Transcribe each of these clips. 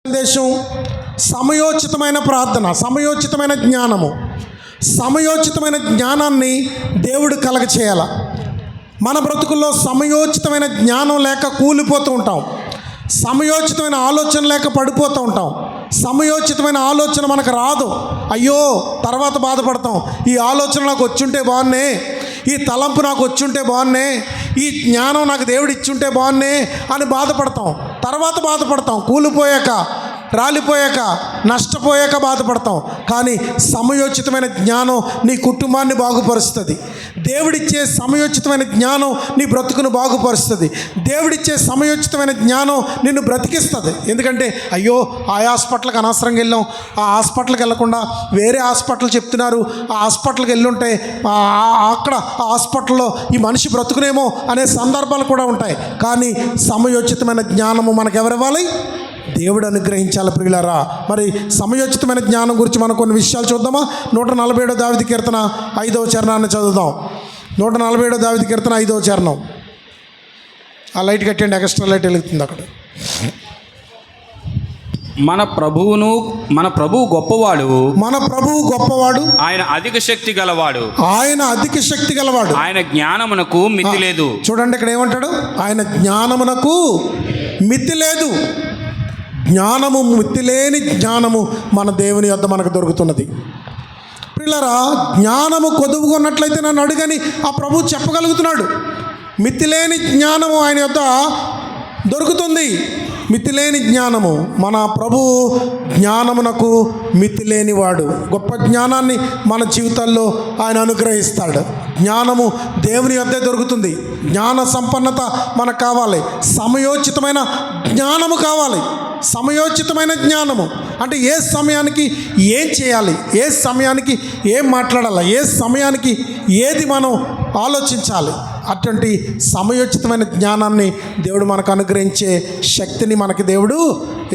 సందేశం సమయోచితమైన ప్రార్థన, సమయోచితమైన జ్ఞానము. సమయోచితమైన జ్ఞానాన్ని దేవుడు కలగ చేయాల. మన బ్రతుకుల్లో సమయోచితమైన జ్ఞానం లేక కూలిపోతూ ఉంటాం. సమయోచితమైన ఆలోచన లేక పడిపోతూ ఉంటాం. సమయోచితమైన ఆలోచన మనకు రాదు. అయ్యో తర్వాత బాధపడతాం. ఈ ఆలోచన నాకు వచ్చుంటే బాగున్నే, ఈ తలంపు నాకు వచ్చుంటే బాగున్నే, ఈ జ్ఞానం నాకు దేవుడు ఇచ్చుంటే బాగున్నే అని బాధపడతాం. తర్వాత బాధపడతాం, కూలిపోయాక, రాలిపోయాక, నష్టపోయాక బాధపడతాం. కానీ సమయోచితమైన జ్ఞానం నీ కుటుంబాన్ని బాగుపరుస్తుంది. దేవుడిచ్చే సమయోచితమైన జ్ఞానం నీ బ్రతుకును బాగుపరుస్తుంది. దేవుడిచ్చే సమయోచితమైన జ్ఞానం నిన్ను బ్రతికిస్తుంది. ఎందుకంటే అయ్యో ఆ హాస్పిటల్కి అనవసరంగా వెళ్ళాం, ఆ హాస్పిటల్కి వెళ్ళకుండా వేరే హాస్పిటల్ చెప్తున్నారు, ఆ హాస్పిటల్కి వెళ్ళుంటే అక్కడ ఆ హాస్పిటల్లో ఈ మనిషి బ్రతుకునేమో అనే సందర్భాలు కూడా ఉంటాయి. కానీ సమయోచితమైన జ్ఞానము మనకెవరివ్వాలి? దేవుడు అనుగ్రహించాలి ప్రియులారా. మరి సమయోచితమైన జ్ఞానం గురించి మనం కొన్ని విషయాలు చూద్దామా? 147 దావీదు కీర్తన 5వ చరణాన్ని చదువుదాం. 147 దావీదు కీర్తన 5వ చరణం. ఆ లైట్ కట్టండి, ఎక్స్ట్రా లైట్ వెలుగుతుంది అక్కడ. మన ప్రభువు గొప్పవాడు, మన ప్రభువు గొప్పవాడు, ఆయన అధిక శక్తి గలవాడు, ఆయన అధిక శక్తి గలవాడు, ఆయన జ్ఞానమునకు మితి లేదు. చూడండి ఇక్కడ ఏమంటాడు? ఆయన జ్ఞానమునకు మితి లేదు. జ్ఞానము, మితిలేని జ్ఞానము మన దేవుని యొద్ద మనకు దొరుకుతున్నది. పిల్లరా, జ్ఞానము కొదువుకున్నట్లయితే నన్ను అడుగని ఆ ప్రభు చెప్పగలుగుతున్నాడు. మితిలేని జ్ఞానము ఆయన యొద్ద దొరుకుతుంది. మితిలేని జ్ఞానము మన ప్రభు జ్ఞానమునకు మితిలేనివాడు. గొప్ప జ్ఞానాన్ని మన జీవితాల్లో ఆయన అనుగ్రహిస్తాడు. జ్ఞానము దేవుని యొద్దే దొరుకుతుంది. జ్ఞాన సంపన్నత మనకు కావాలి. సమయోచితమైన జ్ఞానము కావాలి. సమయోచితమైన జ్ఞానము అంటే ఏ సమయానికి ఏం చేయాలి, ఏ సమయానికి ఏం మాట్లాడాలి, ఏ సమయానికి ఏది మనం ఆలోచించాలి, అటువంటి సమయోచితమైన జ్ఞానాన్ని దేవుడు మనకు అనుగ్రహించే శక్తిని మనకి దేవుడు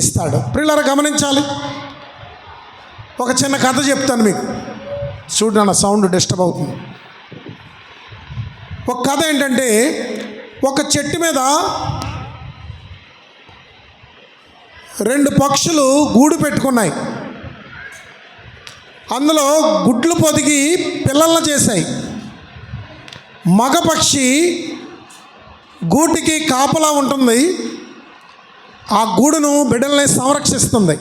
ఇస్తాడు. ప్రియులారా గమనించాలి. ఒక చిన్న కథ చెప్తాను మీకు. చూడు, నా సౌండ్ డిస్టర్బ్ అవుతుంది. ఒక కథ ఏంటంటే, ఒక చెట్టు మీద 2 పక్షులు గూడు పెట్టుకున్నాయి. అందులో గుడ్లు పొదిగి పిల్లలను చేశాయి. మగ పక్షి గూటికి కాపలా ఉంటుంది, ఆ గూడును బిడ్డల్ని సంరక్షిస్తుంది.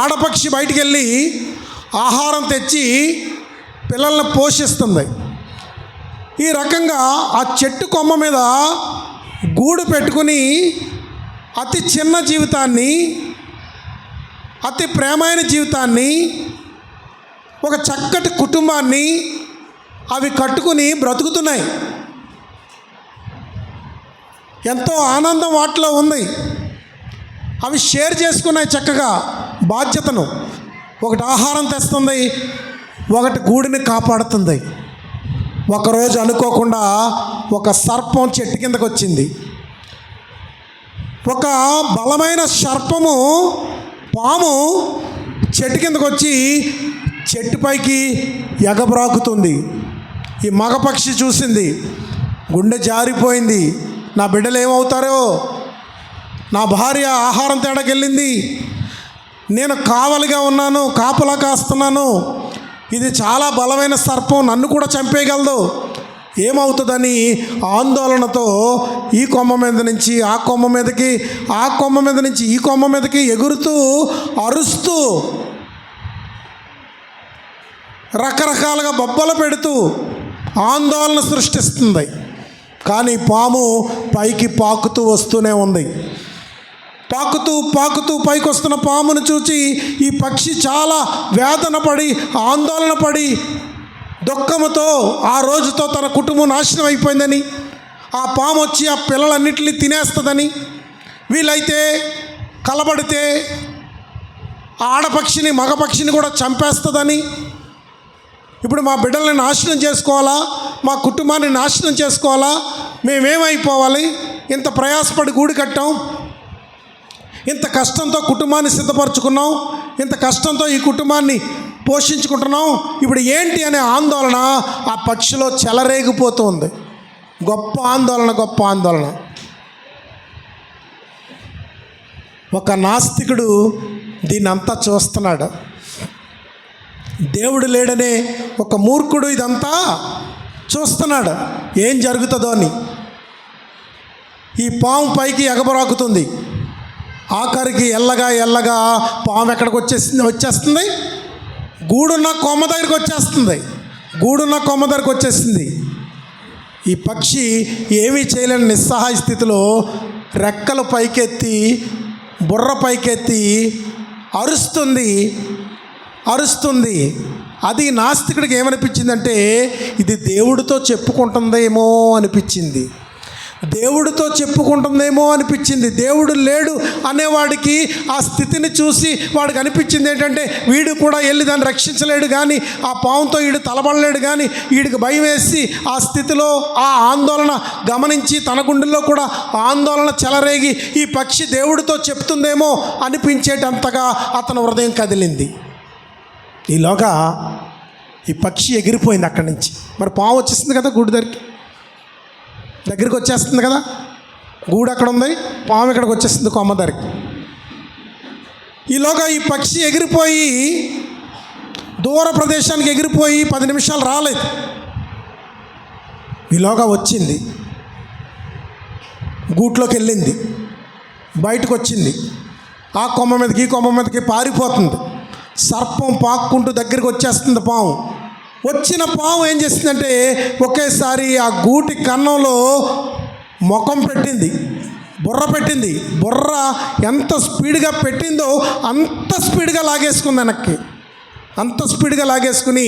ఆడపక్షి బయటికి వెళ్ళి ఆహారం తెచ్చి పిల్లల్ని పోషిస్తుంది. ఈ రకంగా ఆ చెట్టు కొమ్మ మీద గూడు పెట్టుకుని అతి చిన్న జీవితాన్ని, అతి ప్రేమైన జీవితాన్ని, ఒక చక్కటి కుటుంబాన్ని అవి కట్టుకుని బ్రతుకుతున్నాయి. ఎంతో ఆనందం వాటిలో ఉంది. అవి షేర్ చేసుకున్నాయి చక్కగా బాధ్యతను. ఒకటి ఆహారం తెస్తుంది, ఒకటి గూడిని కాపాడుతుంది. ఒకరోజు అనుకోకుండా ఒక సర్పం చెట్టు కిందకు వచ్చింది. ఒక బలమైన సర్పము, పాము చెట్టు కిందకు వచ్చి చెట్టుపైకి ఎగబ్రాకుతుంది. ఈ మగపక్షి చూసింది, గుండె జారిపోయింది. నా బిడ్డలు ఏమవుతారో, నా భార్య ఆహారం తేడాకెళ్ళింది, నేను కావలిగా ఉన్నాను, కాపలా కాస్తున్నాను, ఇది చాలా బలమైన సర్పం, నన్ను కూడా చంపేయగలదు, ఏమవుతుందని ఆందోళనతో ఈ కొమ్మ మీద నుంచి ఆ కొమ్మ మీదకి, ఆ కొమ్మ మీద నుంచి ఈ కొమ్మ మీదకి ఎగురుతూ, అరుస్తూ, రకరకాలుగా బొబ్బలు పెడుతూ ఆందోళన సృష్టిస్తుంది. కానీ పాము పైకి పాకుతూ వస్తూనే ఉంది. పాకుతూ పాకుతూ పైకి వస్తున్న పామును చూసి ఈ పక్షి చాలా వేదన పడి, ఆందోళన పడి, దుఃఖముతో ఆ రోజుతో తన కుటుంబం నాశనం అయిపోయిందని, ఆ పాము వచ్చి ఆ పిల్లలన్నింటినీ తినేస్తుందని, వీలైతే కలబడితే ఆడపక్షిని మగపక్షిని కూడా చంపేస్తుందని, ఇప్పుడు మా బిడ్డల్ని నాశనం చేసుకోవాలా, మా కుటుంబాన్ని నాశనం చేసుకోవాలా, మేమేమైపోవాలి, ఇంత ప్రయాసపడి గూడు కట్టాం, ఇంత కష్టంతో కుటుంబాన్ని సిద్ధపరచుకున్నాం, ఇంత కష్టంతో ఈ కుటుంబాన్ని పోషించుకుంటున్నాం, ఇప్పుడు ఏంటి అనే ఆందోళన ఆ పక్షిలో చెలరేగిపోతుంది. గొప్ప ఆందోళన, గొప్ప ఆందోళన. ఒక నాస్తికుడు దీన్ని అంతా చూస్తున్నాడు. దేవుడు లేడనే ఒక మూర్ఖుడు ఇదంతా చూస్తున్నాడు, ఏం జరుగుతుందో అని. ఈ పాము పైకి ఎగబరాకుతుంది. ఆఖరికి ఎల్లగా పాము ఎక్కడికి వచ్చేస్తుంది, గూడున్న కొమ్మ దగ్గరికి వచ్చేస్తుంది. ఈ పక్షి ఏమీ చేయలేని నిస్సహాయ స్థితిలో రెక్కలు పైకెత్తి, బుర్ర పైకెత్తి అరుస్తుంది. అది నాస్తికుడికి ఏమనిపించిందంటే, ఇది దేవుడితో చెప్పుకుంటుందేమో అనిపించింది. దేవుడు లేడు అనేవాడికి ఆ స్థితిని చూసి వాడికి అనిపించింది ఏంటంటే, వీడు కూడా వెళ్ళి దాన్ని రక్షించలేడు కానీ, ఆ పాముతో వీడు తలబడలేడు కానీ, వీడికి భయం వేసి ఆ స్థితిలో ఆ ఆందోళన గమనించి తన గుండెల్లో కూడా ఆందోళన చెలరేగి ఈ పక్షి దేవుడితో చెప్తుందేమో అనిపించేటంతగా అతని హృదయం కదిలింది. ఈలోగా ఈ పక్షి ఎగిరిపోయింది అక్కడి నుంచి. మరి పాము వచ్చేసింది కదా, గూడు దగ్గరికి వచ్చేస్తుంది కదా. గూడు అక్కడ ఉంది, పాము ఇక్కడికి వచ్చేస్తుంది కొమ్మ దగ్గరికి. ఈలోగా ఈ పక్షి ఎగిరిపోయి దూర ప్రదేశానికి ఎగిరిపోయి 10 నిమిషాలు రాలేదు. ఈలోగా వచ్చింది, గూట్లోకి వెళ్ళింది, బయటకు వచ్చింది. ఆ కొమ్మ మీదకి ఈ కొమ్మ మీదకి పారిపోతుంది. సర్పం పాక్కుంటూ దగ్గరికి వచ్చేస్తుంది పాము. వచ్చిన పాము ఏం చేసిందంటే, ఒకేసారి ఆ గూటి కన్నంలో ముఖం పెట్టింది, బుర్ర ఎంత స్పీడ్గా పెట్టిందో అంత స్పీడ్గా లాగేసుకుంది వెనక్కి. అంత స్పీడ్గా లాగేసుకుని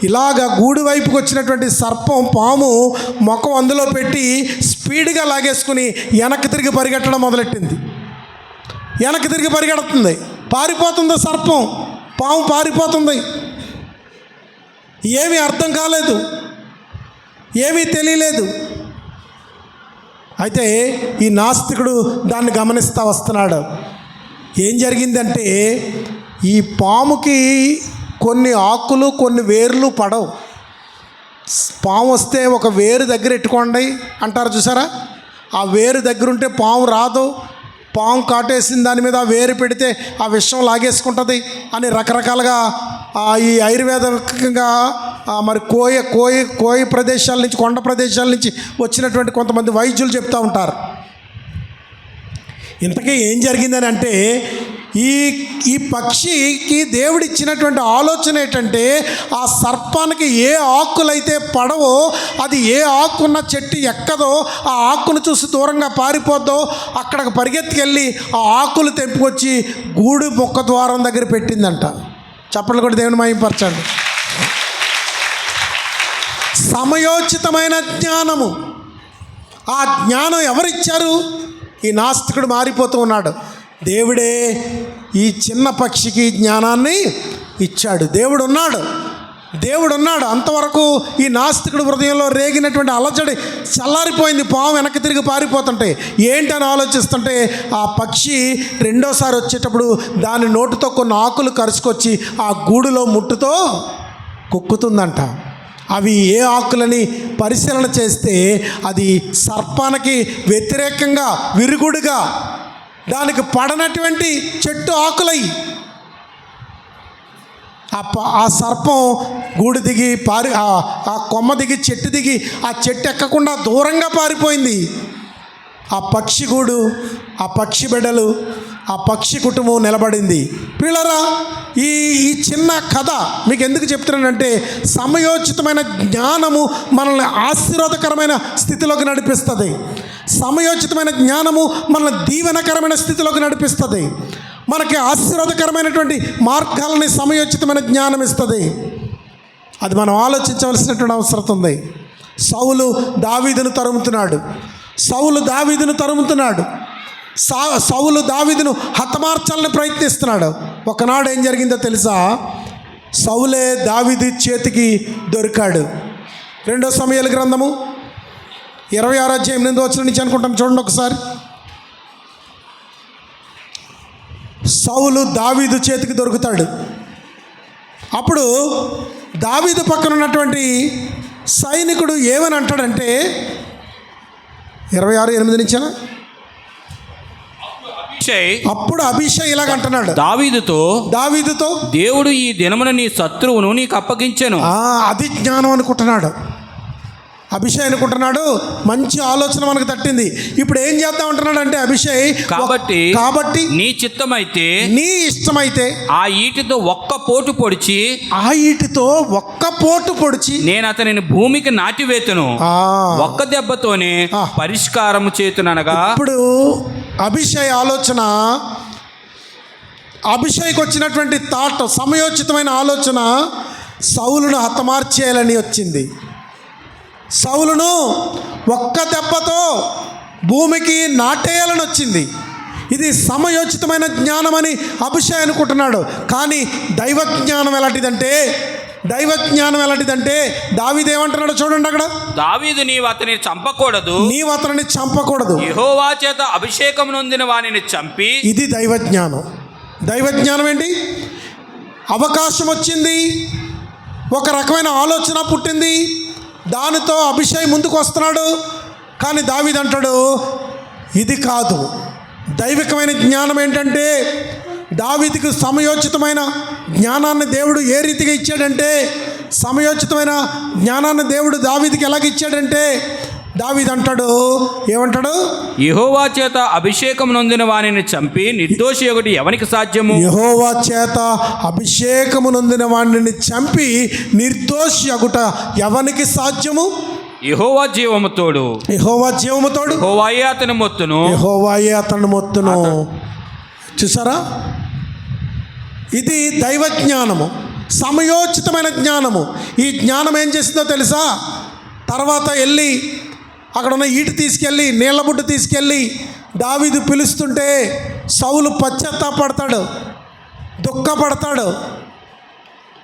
ఇలాగ గూడు వైపుకి వచ్చినటువంటి సర్పం పాము ముఖం అందులో పెట్టి స్పీడ్గా లాగేసుకుని వెనక్కి తిరిగి పరిగెట్టడం మొదలెట్టింది. పారిపోతుంది సర్పం, పాము పారిపోతుంది. ఏమీ అర్థం కాలేదు, ఏమీ తెలియలేదు. అయితే ఈ నాస్తికుడు దాన్ని గమనిస్తూ వస్తున్నాడు. ఏం జరిగిందంటే, ఈ పాముకి కొన్ని ఆకులు కొన్ని వేర్లు పడవు. పాము వస్తే ఒక వేరు దగ్గర ఎట్టుకోండి అంటారు చూసారా, ఆ వేరు దగ్గర ఉంటే పాము రాదు. పాము కాటేసిన దాని మీద ఆ వేరు పెడితే ఆ విషం లాగేసుకుంటుంది అని రకరకాలుగా ఈ ఆయుర్వేదంగా మరి కోయ ప్రదేశాల నుంచి, కొండ ప్రదేశాల నుంచి వచ్చినటువంటి కొంతమంది వైద్యులు చెప్తూ ఉంటారు. ఇంతకీ ఏం జరిగిందని అంటే, ఈ పక్షికి దేవుడు ఇచ్చినటువంటి ఆలోచన ఏంటంటే, ఆ సర్పానికి ఏ ఆకులైతే పడవో, అది ఏ ఆకున్న చెట్టు ఎక్కదో, ఆ ఆకును చూసి దూరంగా పారిపోద్దో అక్కడికి పరిగెత్తుకెళ్ళి ఆ ఆకులు తెంపుకొచ్చి గూడు మొక్క ద్వారం దగ్గర పెట్టిందంట. చప్పట్లు కూడా దేవుని మహిమపరచండి. సమయోచితమైన జ్ఞానము. ఆ జ్ఞానం ఎవరిచ్చారు? ఈ నాస్తికుడు మారిపోతూ ఉన్నాడు. దేవుడే ఈ చిన్న పక్షికి జ్ఞానాన్ని ఇచ్చాడు. దేవుడు ఉన్నాడు. అంతవరకు ఈ నాస్తికుడు హృదయంలో రేగినటువంటి అలజడి చల్లారిపోయింది. పాము వెనక్కి తిరిగి పారిపోతుంటే ఏంటని ఆలోచిస్తుంటే, ఆ పక్షి రెండోసారి వచ్చేటప్పుడు దాని నోటితో కొన్ని ఆకులు కరుచుకొచ్చి ఆ గూడులో ముట్టుతో కుక్కుతుందంట. అవి ఏ ఆకులని పరిశీలన చేస్తే అది సర్పానికి వ్యతిరేకంగా విరుగుడుగా దానికి పడనటువంటి చెట్టు ఆకులై, ఆ సర్పం గూడు దిగి ఆ కొమ్మ దిగి చెట్టు దిగి ఆ చెట్టు ఎక్కకుండా దూరంగా పారిపోయింది. ఆ పక్షి గూడు, ఆ పక్షి బిడ్డలు, ఆ పక్షి కుటుంబం నిలబడింది. పిల్లరా, ఈ చిన్న కథ మీకు ఎందుకు చెప్తున్నానంటే, సమయోచితమైన జ్ఞానము మనల్ని ఆశీర్వాదకరమైన స్థితిలోకి నడిపిస్తుంది. సమయోచితమైన జ్ఞానము మనల్ని దీవెనకరమైన స్థితిలోకి నడిపిస్తుంది. మనకి ఆశీర్వాదకరమైనటువంటి మార్గాలని సమయోచితమైన జ్ఞానం ఇస్తుంది. అది మనం ఆలోచించవలసినటువంటి అవసరం ఉంది. సౌలు దావీదును తరుముతున్నాడు. సౌలు దావీదును హతమార్చాలని ప్రయత్నిస్తున్నాడు. ఒకనాడు ఏం జరిగిందో తెలుసా? సౌలే దావీదు చేతికి దొరికాడు. 2 సమూయేలు గ్రంథము 26వ అధ్యాయం 8వ వచనం నుంచి అనుకుంటాం, చూడండి ఒకసారి. సౌలు దావీదు చేతికి దొరుకుతాడు. అప్పుడు దావీదు పక్కన ఉన్నటువంటి సైనికుడు ఏమని అంటాడంటే, 26:8 నుంచేనా? అప్పుడు అభిషయ్ ఇలాగ అంటున్నాడు దావీదుతో, దేవుడు ఈ దినమున నీ శత్రువును నీకు అప్పగించెను. అది జ్ఞానం అనుకుంటున్నాడు అభిషయ్, అనుకుంటున్నాడు మంచి ఆలోచన మనకు తట్టింది. ఇప్పుడు ఏం చేద్దాం అంటున్నాడు అంటే అభిషయ్, కాబట్టి నీ చిత్తమైతే, నీ ఇష్టమైతే ఆ ఈటితో ఒక్క పోటు పొడిచి నేను అతనిని భూమికి నాటివేతును, ఒక్క దెబ్బతోనే పరిష్కారము చేతుననగా. ఇప్పుడు అభిషయ్ ఆలోచన, అభిషేక్ వచ్చినటువంటి థాట్, సమయోచితమైన ఆలోచన సౌలును హతమార్చేయాలని వచ్చింది. సౌలును ఒక్క దెబ్బతో భూమికి నాటేయాలని వచ్చింది. ఇది సమయోచితమైన జ్ఞానం అని అభిషేక్ అనుకుంటున్నాడు. కానీ దైవజ్ఞానం ఎలాంటిదంటే దావీదు ఏమంటున్నాడు చూడండి అక్కడ, దావీదు నీవు అతనిని చంపకూడదు, యెహోవా చేత అభిషేకం నొందిన వానిని చంపి. ఇది దైవజ్ఞానం ఏంటి? అవకాశం వచ్చింది, ఒక రకమైన ఆలోచన పుట్టింది, దానితో అభిషేక్ ముందుకు వస్తున్నాడు. కానీ దావీదు అంటాడు ఇది కాదు. దైవికమైన జ్ఞానం ఏంటంటే, దావీదుకు సమయోచితమైన జ్ఞానాన్ని దేవుడు ఏ రీతిగా ఇచ్చాడంటే, సమయోచితమైన జ్ఞానాన్ని దేవుడు దావీదుకి ఎలాగ ఇచ్చాడంటే, దావీదు అంటాడు, ఏమంటాడు? యెహోవా చేత అభిషేకం నొందిన వానిని చంపి నిర్దోషి ఒకటి ఎవనికి సాధ్యము? యెహోవా చేత అభిషేకము నొందిన వానిని చంపి నిర్దోషి అగుట ఎవనికి సాధ్యము? యెహోవా జీవము తోడు, యెహోవాయే అతని మొత్తును. చూసారా, ఇది దైవ జ్ఞానము, సమయోచితమైన జ్ఞానము. ఈ జ్ఞానం ఏం చేసిందో తెలుసా? తర్వాత వెళ్ళి అక్కడ ఉన్న ఈటు తీసుకెళ్ళి, నీళ్ళ బుడ్డ తీసుకెళ్ళి దావీదు పిలుస్తుంటే సౌలు పశ్చాత్తాపడతాడు, దుఃఖపడతాడు.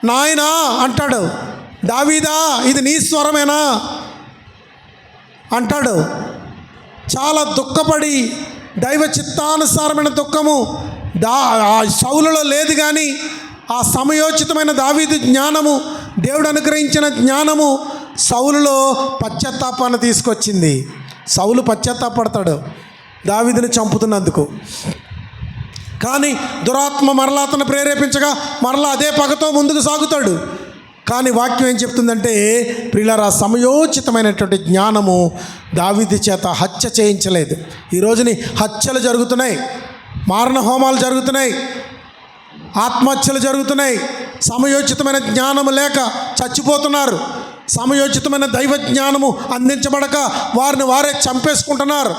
నాయనా అంటాడు, దావీదా ఇది నీ స్వరమేనా అంటాడు. చాలా దుఃఖపడి, దైవ చిత్తానుసారమైన దుఃఖము ఆ సౌలులో లేదు. కానీ ఆ సమయోచితమైన దావీదు జ్ఞానము, దేవుడు అనుగ్రహించిన జ్ఞానము సౌలులో పశ్చాత్తాపాన్ని తీసుకొచ్చింది. సౌలు పశ్చాత్తాపడతాడు దావీదుని చంపుతున్నందుకు. కానీ దురాత్మ మరలా అతను ప్రేరేపించగా మరలా అదే పగతో ముందుకు సాగుతాడు. కానీ వాక్యం ఏం చెప్తుందంటే, ప్రియులారా, సమయోచితమైనటువంటి జ్ఞానము దావీదు చేత హత్య చేయించలేదు. ఈ రోజుని హత్యలు జరుగుతున్నాయి, మారణ హోమాలు జరుగుతున్నాయి, ఆత్మహత్యలు జరుగుతున్నాయి. సమయోచితమైన జ్ఞానము లేక చచ్చిపోతున్నారు. సమయోచితమైన దైవ జ్ఞానము అందించబడక వారిని వారే చంపేసుకుంటున్నారు.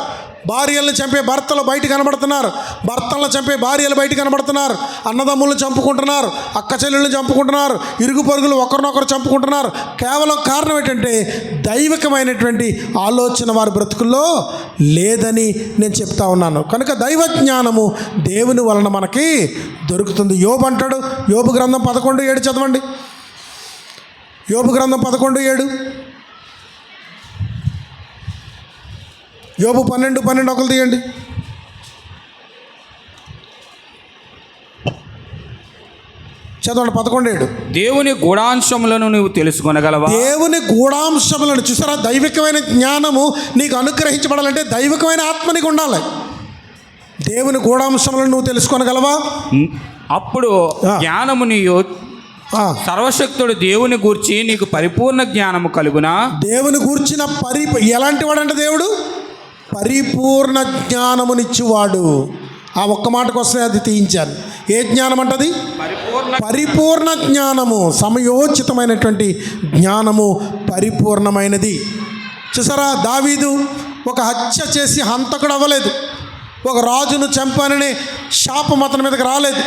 భార్యలను చంపే భర్తలు బయట కనబడుతున్నారు, భర్తలను చంపే భార్యలు బయట కనబడుతున్నారు, అన్నదమ్ములను చంపుకుంటున్నారు, అక్క చెల్లెళ్ళని చంపుకుంటున్నారు, ఇరుగు పొరుగులు ఒకరినొకరు చంపుకుంటున్నారు. కేవలం కారణం ఏంటంటే దైవికమైనటువంటి ఆలోచన వారి బ్రతుకుల్లో లేదని నేను చెప్తా ఉన్నాను. కనుక దైవ జ్ఞానము దేవుని వలన మనకి దొరుకుతుంది. యోబు అంటాడు, యోబు గ్రంథం 11:7 చదవండి. యోబు గ్రంథం 11:7, యోబు 12:12 ఒకరు తీయండి. చదవండి 11:7. దేవుని గూఢాంశములను నువ్వు తెలుసుకొనగలవా? దేవుని గూఢాంశములను చూసారా? దైవికమైన జ్ఞానము నీకు అనుగ్రహించబడాలంటే దైవికమైన ఆత్మ నీకు ఉండాలి. దేవుని గూఢాంశములను నువ్వు తెలుసుకొనగలవా? అప్పుడు జ్ఞానము నీ సర్వశక్తుడు దేవుని గూర్చి నీకు పరిపూర్ణ జ్ఞానము కలుగునా? దేవుని గూర్చిన ఎలాంటి వాడంటే దేవుడు పరిపూర్ణ జ్ఞానమునిచ్చువాడు. ఆ ఒక్క మాట కోసం అది తీయించాను. ఏ జ్ఞానం అంటది? పరిపూర్ణ జ్ఞానము. సమయోచితమైనటువంటి జ్ఞానము పరిపూర్ణమైనది. చూసారా, దావీదు ఒక హత్య చేసి హంతకుడు అవ్వలేదు, ఒక రాజును చంపాననే శాపం అతని మీదకి రాలేదు,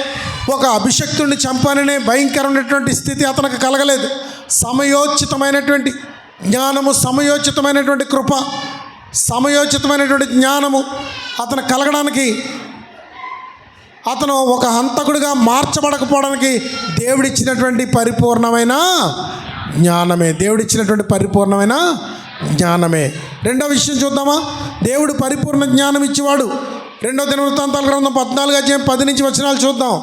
ఒక అభిషక్తుడిని చంపాననే భయంకరమైనటువంటి స్థితి అతనికి కలగలేదు. సమయోచితమైనటువంటి జ్ఞానము, సమయోచితమైనటువంటి కృప, సమయోచితమైనటువంటి జ్ఞానము అతను కలగడానికి, అతను ఒక హంతకుడిగా మార్చబడకపోవడానికి దేవుడిచ్చినటువంటి పరిపూర్ణమైన జ్ఞానమే. దేవుడిచ్చినటువంటి పరిపూర్ణమైన జ్ఞానమే. రెండో విషయం చూద్దామా? దేవుడు పరిపూర్ణ జ్ఞానం ఇచ్చేవాడు. 2వ దినవృత్తాంతాల గ్రంథం 14:10 చూద్దాం.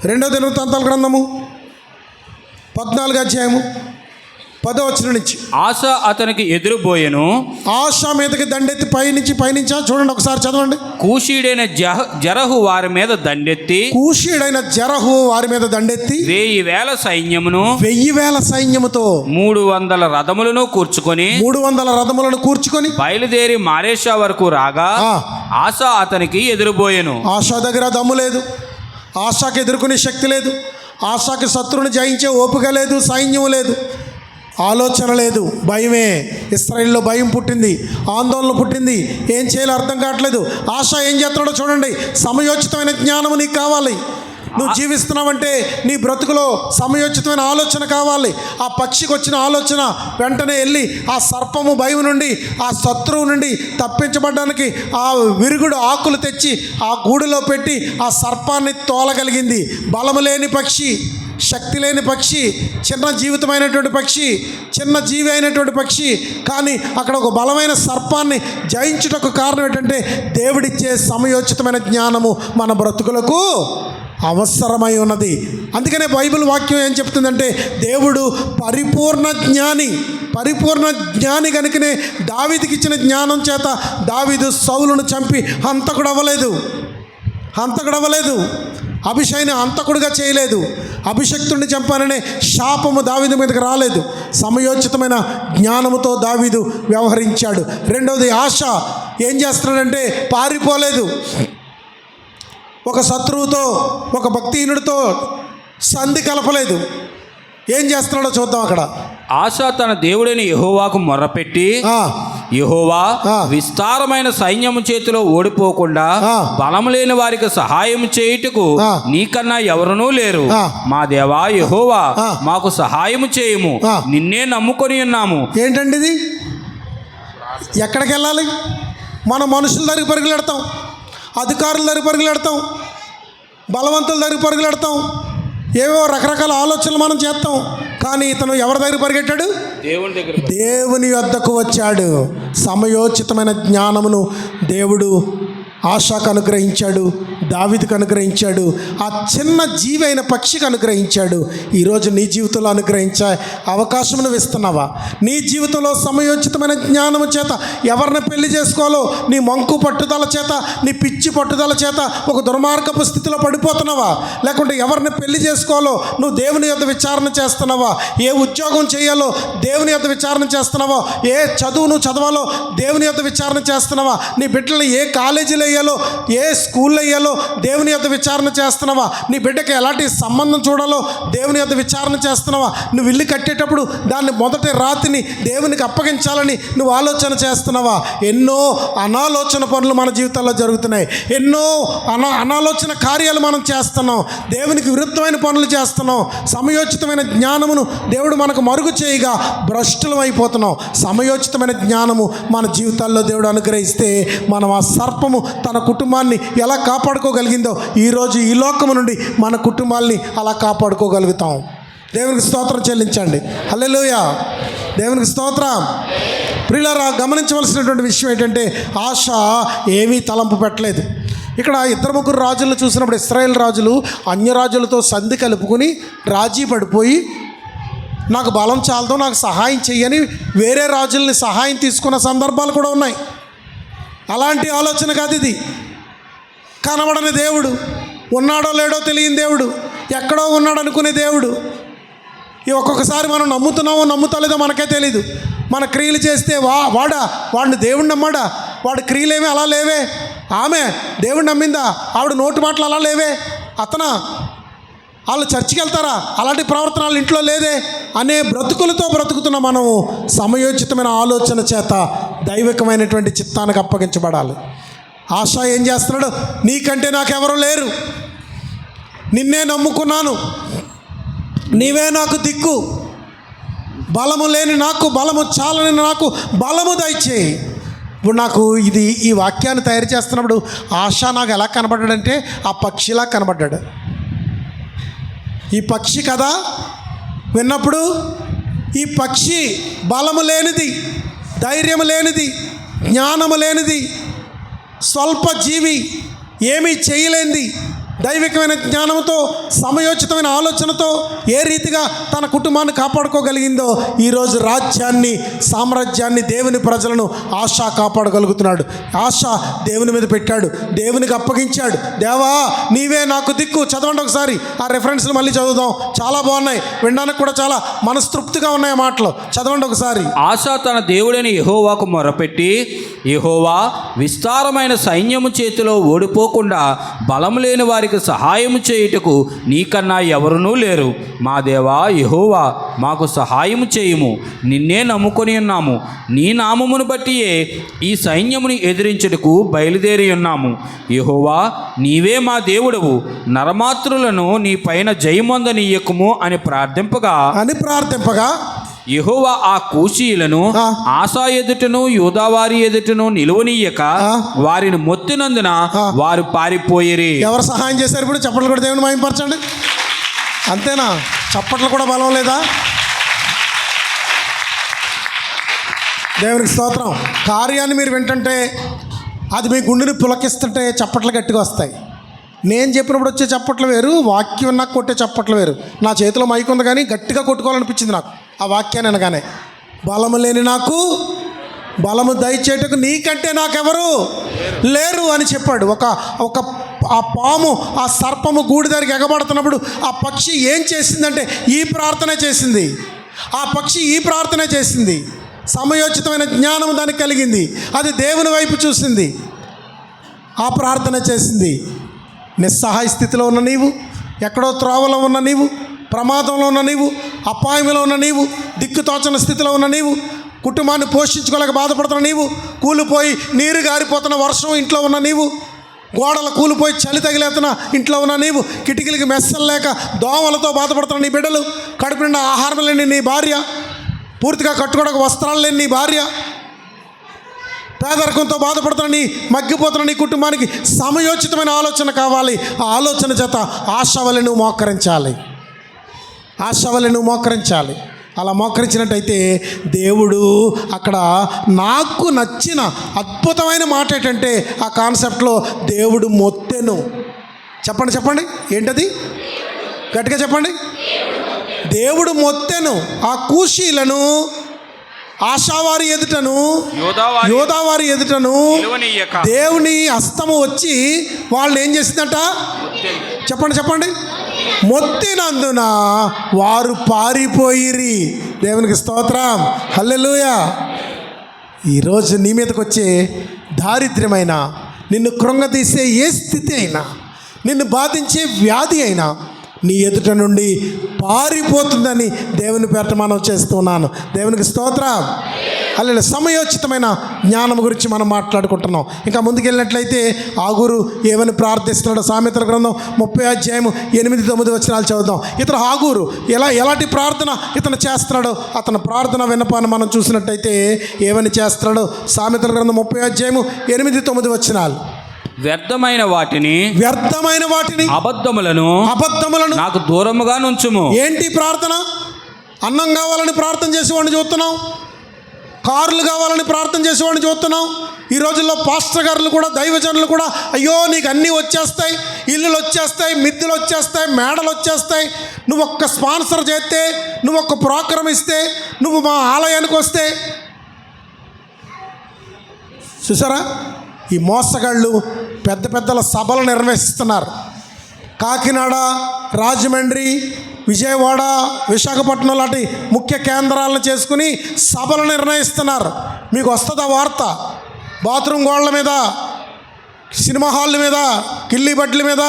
2వ దినవృత్తాంతాల గ్రంథము 14 అధ్యాయము 10వ వచనం నుంచి. ఆశ అతనికి ఎదురుబోయెను. ఆశ మీదకి దండెత్తి పైనుంచా చూడండి, ఒకసారి చదవండి. కూషీడైన జరహు వారి మీద దండెత్తి కూషీడైన జరహు వారి మీద దండెత్తి 1000 సైన్యమును 1000 సైన్యముతో 300 రథములను కూర్చుకొని 300 రథములను కూర్చుకొని బయలుదేరి మారేషా వరకు రాగా ఆ. ఆశ అతనికి ఎదురుబోయెను. ఆశ దగ్గర దమ్ము లేదు, ఆశకి ఎదుర్కొనే శక్తి లేదు, ఆశకి శత్రువుని జయించే ఓపిక లేదు, సైన్యం లేదు, ఆలోచన లేదు, భయమే. ఇశ్రాయేలులో భయం పుట్టింది, ఆందోళన పుట్టింది, ఏం చేయాలో అర్థం కావట్లేదు. ఆశ ఏం చేస్తున్నాడో చూడండి. సమయోచితమైన జ్ఞానం నీకు కావాలి. నువ్వు జీవిస్తున్నావంటే నీ బ్రతుకులో సమయోచితమైన ఆలోచన కావాలి. ఆ పక్షికి వచ్చిన ఆలోచన వెంటనే వెళ్ళి ఆ సర్పము భయం నుండి, ఆ శత్రువు నుండి తప్పించబడడానికి ఆ విరుగుడు ఆకులు తెచ్చి ఆ గూడులో పెట్టి ఆ సర్పాన్ని తోలగలిగింది. బలము లేని పక్షి, శక్తి లేని పక్షి, చిన్న జీవితమైనటువంటి పక్షి, చిన్న జీవి అయినటువంటి పక్షి, కానీ అక్కడ ఒక బలమైన సర్పాన్ని జయించుటకు కారణం ఏంటంటే దేవుడిచ్చే సమయోచితమైన జ్ఞానము మన బ్రతుకులకు అవసరమై ఉన్నది. అందుకనే బైబిల్ వాక్యం ఏం చెప్తుందంటే దేవుడు పరిపూర్ణ జ్ఞాని కనుకనే దావీదుకి ఇచ్చిన జ్ఞానం చేత దావీదు సౌలును చంపి హంతకుడు అవ్వలేదు. అభిషైని హంతకుడుగా చేయలేదు. అభిషక్తుడిని చంపాననే శాపము దావీదు మీదకి రాలేదు. సమయోచితమైన జ్ఞానముతో దావీదు వ్యవహరించాడు. రెండవది, ఆశ ఏం చేస్తున్నాడంటే పారిపోలేదు. ఒక శత్రువుతో, ఒక భక్తిహీనుడితో సంధి కలపలేదు. ఏం చేస్తున్నాడో చూద్దాం. అక్కడ ఆశ తన దేవుడైన యెహోవాకు మొర్రపెట్టి, యెహోవా, విస్తారమైన సైన్యము చేతిలో ఓడిపోకుండా బలము లేని వారికి సహాయం చేయుటకు నీకన్నా ఎవరునూ లేరు. మా దేవా యెహోవా, మాకు సహాయము చేయము, నిన్నే నమ్ముకొని ఉన్నాము. ఏంటండి ఇది? ఎక్కడికి వెళ్ళాలి? మన మనుషుల దగ్గరికి పరుగులెడతాం, అధికారుల దగ్గరికి పరుగులెడతాం, బలవంతుల దగ్గరికి పరుగులెడతాం, ఏవో రకరకాల ఆలోచనలు మనం చేస్తాం. కానీ ఇతను ఎవరి దగ్గర పరిగెట్టాడు? దేవుని వద్దకు వచ్చాడు. సమయోచితమైన జ్ఞానమును దేవుడు ఆశాకు అనుగ్రహించాడు, దావీదుకు అనుగ్రహించాడు, ఆ చిన్న జీవి అయిన పక్షికి అనుగ్రహించాడు. ఈరోజు నీ జీవితంలో అనుగ్రహించే అవకాశం నువ్వు ఇస్తున్నావా? నీ జీవితంలో సమయోచితమైన జ్ఞానము చేత ఎవరిని పెళ్లి చేసుకోవాలో నీ మంకు పట్టుదల చేత, నీ పిచ్చి పట్టుదల చేత ఒక దుర్మార్గపు స్థితిలో పడిపోతున్నావా? లేకుంటే ఎవరిని పెళ్లి చేసుకోవాలో నువ్వు దేవుని యొద్ద విచారణ చేస్తున్నావా? ఏ ఉద్యోగం చేయాలో దేవుని యొద్ద విచారణ చేస్తున్నావా? ఏ చదువు నువ్వు చదవాలో దేవుని యొద్ద విచారణ చేస్తున్నావా? నీ బిడ్డలు ఏ కాలేజీలో వేయాలో, ఏ స్కూల్లో వేయాలో దేవుని యొద్ద విచారణ చేస్తున్నావా? నీ బిడ్డకి ఎలాంటి సంబంధం చూడాలో దేవుని యొద్ద విచారణ చేస్తున్నావా? నువ్వు ఇల్లు కట్టేటప్పుడు దాన్ని మొదటి రాతిని దేవునికి అప్పగించాలని నువ్వు ఆలోచన చేస్తున్నావా? ఎన్నో అనాలోచన పనులు మన జీవితాల్లో జరుగుతున్నాయి. ఎన్నో అనాలోచన కార్యాలు మనం చేస్తున్నాం. దేవునికి విరుద్ధమైన పనులు చేస్తున్నాం. సమయోచితమైన జ్ఞానమును దేవుడు మనకు మరుగు చేయగా భ్రష్టులం అయిపోతున్నాం. సమయోచితమైన జ్ఞానము మన జీవితాల్లో దేవుడు అనుగ్రహిస్తే మనం ఆ సర్పము తన కుటుంబాన్ని ఎలా కాపాడుకోగలిగిందో ఈరోజు ఈ లోకము నుండి మన కుటుంబాల్ని అలా కాపాడుకోగలుగుతాం. దేవునికి స్తోత్రం చెల్లించండి. హల్లెలూయా, దేవునికి స్తోత్రం. ప్రియులారా, గమనించవలసినటువంటి విషయం ఏంటంటే ఆశ ఏమీ తలంపు పెట్టలేదు. ఇక్కడ 2-3 రాజులను చూసినప్పుడు ఇశ్రాయేల్ రాజులు అన్య రాజులతో సంధి కలుపుకొని రాజీ పడిపోయి నాకు బలం చాలదు, నాకు సహాయం చెయ్యని వేరే రాజుల్ని సహాయం తీసుకున్న సందర్భాలు కూడా ఉన్నాయి. అలాంటి ఆలోచన కాదు ఇది. కనబడని దేవుడు, ఉన్నాడో లేడో తెలియని దేవుడు, ఎక్కడో ఉన్నాడు అనుకునే దేవుడు. ఒక్కొక్కసారి మనం నమ్ముతున్నామో నమ్ముతలేదో మనకే తెలీదు. మన క్రియలు చేస్తే వాడిని దేవుడు నమ్మాడా? వాడి క్రియలేమీ అలా లేవే. ఆమె దేవుడు నమ్మిందా? ఆవిడ నోటి మాటలు అలా లేవే. వాళ్ళు చర్చికి వెళ్తారా? అలాంటి ప్రవర్తన వాళ్ళ ఇంట్లో లేదే అనే బ్రతుకులతో బ్రతుకుతున్న మనము సమయోచితమైన ఆలోచన చేత దైవికమైనటువంటి చిత్తానికి అప్పగించబడాలి. ఆశ ఏం చేస్తున్నాడు? నీకంటే నాకెవరు లేరు, నిన్నే నమ్ముకున్నాను, నీవే నాకు దిక్కు, బలము లేని నాకు బలము చాలని నాకు బలము దయచేయి. ఇప్పుడు నాకు ఈ వాక్యాన్ని తయారు చేస్తున్నప్పుడు ఆశ నాకు ఎలా కనబడ్డాడంటే ఆ పక్షిలా కనబడ్డాడు. ఈ పక్షి కథ విన్నప్పుడు ఈ పక్షి బలము లేనిది, ధైర్యము లేనిది, జ్ఞానము లేనిది, స్వల్ప జీవి, ఏమీ చేయలేనిది, దైవికమైన జ్ఞానంతో, సమయోచితమైన ఆలోచనతో ఏ రీతిగా తన కుటుంబాన్ని కాపాడుకోగలిగిందో ఈరోజు రాజ్యాన్ని, సామ్రాజ్యాన్ని, దేవుని ప్రజలను ఆశ కాపాడగలుగుతున్నాడు. ఆశ దేవుని మీద పెట్టాడు, దేవునికి అప్పగించాడు. దేవా నీవే నాకు దిక్కు. చదవండి ఒకసారి ఆ రెఫరెన్స్లు మళ్ళీ చదువుదాం, చాలా బాగున్నాయి, వినడానికి కూడా చాలా మనస్తృప్తిగా ఉన్నాయి ఆ మాటలు. చదవండి ఒకసారి. ఆశ తన దేవుడైన యెహోవాకు మొరపెట్టి, యెహోవా విస్తారమైన సైన్యము చేతిలో ఓడిపోకుండా బలము లేని వారికి సహాయము చేయుటకు నీకన్నా ఎవరునూ లేరు. మా దేవా యెహోవా మాకు సహాయము చేయుము, నిన్నే నమ్ముకొని ఉన్నాము. నీ నామమును బట్టియే ఈ సైన్యమును ఎదిరించుటకు బయలుదేరి ఉన్నాము. యెహోవా నీవే మా దేవుడవు, నరమాత్రులను నీ పైన జయమొందనీయకుము అని ప్రార్థింపగా యెహోవా ఆ కూషీయులను ఆశా ఎదుటను యూదావారి ఎదుటను నిలువనీయక వారిని మొత్తినందున వారు పారిపోయిరి. ఎవరు సహాయం చేశారు? ఇప్పుడు చప్పట్లు కూడా దేవుని మహిమపరచండి. అంతేనా? చప్పట్లు కూడా బలం లేదా? దేవునికి స్తోత్రం. కార్యాన్ని మీరు వింటుంటే, అది మీ గుండెని పులకిస్తుంటే చప్పట్లు గట్టిగా వస్తాయి. నేను చెప్పినప్పుడు వచ్చే చప్పట్లు వేరు, వాక్యం నాకు కొట్టే చప్పట్లు వేరు. నా చేతిలో మైక్ ఉంది కానీ గట్టిగా కొట్టుకోవాలనిపించింది నాకు ఆ వాక్యాన్ని అనగానే. బలము లేని నాకు బలము దయచేటకు నీకంటే నాకెవరు లేరు అని చెప్పాడు. ఆ పాము, ఆ సర్పము గూడి దగ్గరికి ఎగబడుతున్నప్పుడు ఆ పక్షి ఏం చేసిందంటే ఈ ప్రార్థన చేసింది. ఆ పక్షి ఈ ప్రార్థన చేసింది. సమయోచితమైన జ్ఞానం దానికి కలిగింది. అది దేవుని వైపు చూసింది, ఆ ప్రార్థన చేసింది. నిస్సహాయ స్థితిలో ఉన్న నీవు, ఎక్కడో త్రోవలో ఉన్న నీవు, ప్రమాదంలో ఉన్న నీవు, అపాయంలో ఉన్న నీవు, దిక్కుతోచని స్థితిలో ఉన్న నీవు, కుటుంబాన్ని పోషించుకోలేక బాధపడుతున్న నీవు, కూలిపోయి నీరు గారిపోతున్న వర్షం ఇంట్లో ఉన్న నీవు, గోడలు కూలిపోయి చలి తగిలేతున్న ఇంట్లో ఉన్న నీవు, కిటికీలకి మెస్సలు లేక దోమలతో బాధపడుతున్న నీ బిడ్డలు, కడుపు నిండా ఆహారం లేని నీ భార్య, పూర్తిగా కట్టుకోవడానికి వస్త్రాలు లేని నీ భార్య, పేదరికంతో బాధపడుతున్న నీ, మగ్గిపోతున్న నీ కుటుంబానికి సమయోచితమైన ఆలోచన కావాలి. ఆ ఆలోచన చేత ఆశ వలె నువ్వు మోకరించాలి. ఆశ వలె నువ్వు మోకరించాలి. అలా మోకరించినట్టయితే దేవుడు అక్కడ నాకు నచ్చిన అద్భుతమైన మాట ఏంటంటే, ఆ కాన్సెప్ట్లో దేవుడు మొత్తెను. చెప్పండి ఏంటది? గట్టిగా చెప్పండి. దేవుడు మొత్తెను ఆ కూషీలను ఆశావారి ఎదుటను యోధావారి ఎదుటను దేవుని హస్తము వచ్చి వాళ్ళని ఏం చేసిందట? చెప్పండి. మొత్తినందున వారు పారిపోయిరి. దేవునికి స్తోత్రం, హల్లెలూయా. ఈరోజు నీ మీదకి వచ్చే దారిద్ర్యమైన, నిన్ను కృంగతీసే ఏ స్థితి అయినా, నిన్ను బాధించే వ్యాధి అయినా నీ ఎదుట నుండి పారిపోతుందని దేవుని పేరట మనం చేస్తున్నాను. దేవునికి స్తోత్రం, హల్లెలూయా. సమయోచితమైన జ్ఞానం గురించి మనం మాట్లాడుకుంటున్నాం. ఇంకా ముందుకెళ్ళినట్లయితే ఆగూరు ఏమని ప్రార్థిస్తున్నాడు? సామెతల గ్రంథం 30:8-9 చదువుదాం. ఇతను ఆగూరు ఎలాంటి ప్రార్థన ఇతను చేస్తున్నాడో, అతని ప్రార్థన విన్నపాన్ని మనం చూసినట్టయితే ఏమని చేస్తున్నాడో సామెతల గ్రంథం 30:8-9 వ్యర్థమైన వాటిని అబద్ధములను నాకు దూరముగా నుంచుము. ఏంటి ప్రార్థన? అన్నం కావాలని ప్రార్థన చేసేవాడిని చూస్తున్నాం, కార్లు కావాలని ప్రార్థన చేసేవాడిని చూస్తున్నాం. ఈ రోజుల్లో పాస్టర్ గారులు కూడా, దైవజనులు కూడా, అయ్యో నీకు అన్నీ వచ్చేస్తాయి, ఇల్లులు వచ్చేస్తాయి, మిద్దెలు వచ్చేస్తాయి, మేడలు వచ్చేస్తాయి, నువ్వు ఒక్క స్పాన్సర్ చేస్తే, నువ్వు ఒక్క ప్రోగ్రామ్ ఇస్తే, నువ్వు మా ఆలయానికి వస్తే. చూసారా? ఈ మోసగాళ్ళు పెద్దల సభలు నిర్వహిస్తున్నారు. కాకినాడ, రాజమండ్రి, విజయవాడ, విశాఖపట్నం లాంటి ముఖ్య కేంద్రాలను చేసుకుని సభలు నిర్ణయిస్తున్నారు. మీకు వస్తుందా వార్త? బాత్రూమ్ గోడల మీద, సినిమా హాళ్ళ మీద, కిల్లి బడ్ల మీద,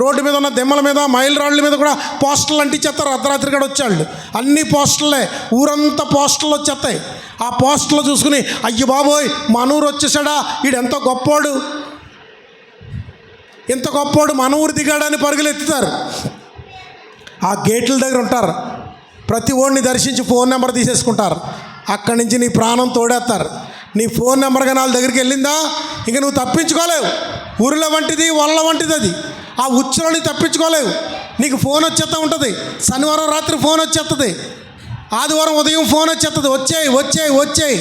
రోడ్డు మీద ఉన్న దెమ్మల మీద, మైల్ రాళ్ళ మీద కూడా పోస్టర్లు అంటించేస్తారు. అర్ధరాత్రి కూడా వచ్చాళ్ళు. అన్ని పోస్టర్లే, ఊరంతా పోస్టర్లు వచ్చేస్తాయి. ఆ పోస్టర్లు చూసుకుని అయ్యి బాబోయ్ మన ఊరు వచ్చేసాడా, వీడెంతో గొప్పోడు, ఎంత గొప్పోడు, మన ఊరు దిగాడని పరుగులు ఎత్తుతారు. ఆ గేట్ల దగ్గర ఉంటారు. ప్రతి ఓడిని దర్శించి ఫోన్ నెంబర్ తీసేసుకుంటారు. అక్కడి నుంచి నీ ప్రాణం తోడేస్తారు. నీ ఫోన్ నెంబర్ కానీ వాళ్ళ దగ్గరికి వెళ్ళిందా ఇంక నువ్వు తప్పించుకోలేవు. ఊరిలో వంటిది, వాళ్ళ వంటిది అది. ఆ ఉచ్చులని తప్పించుకోలేవు. నీకు ఫోన్ వచ్చేస్తూ ఉంటుంది. శనివారం రాత్రి ఫోన్ వచ్చేస్తుంది, ఆదివారం ఉదయం ఫోన్ వచ్చేస్తుంది, వచ్చేయి.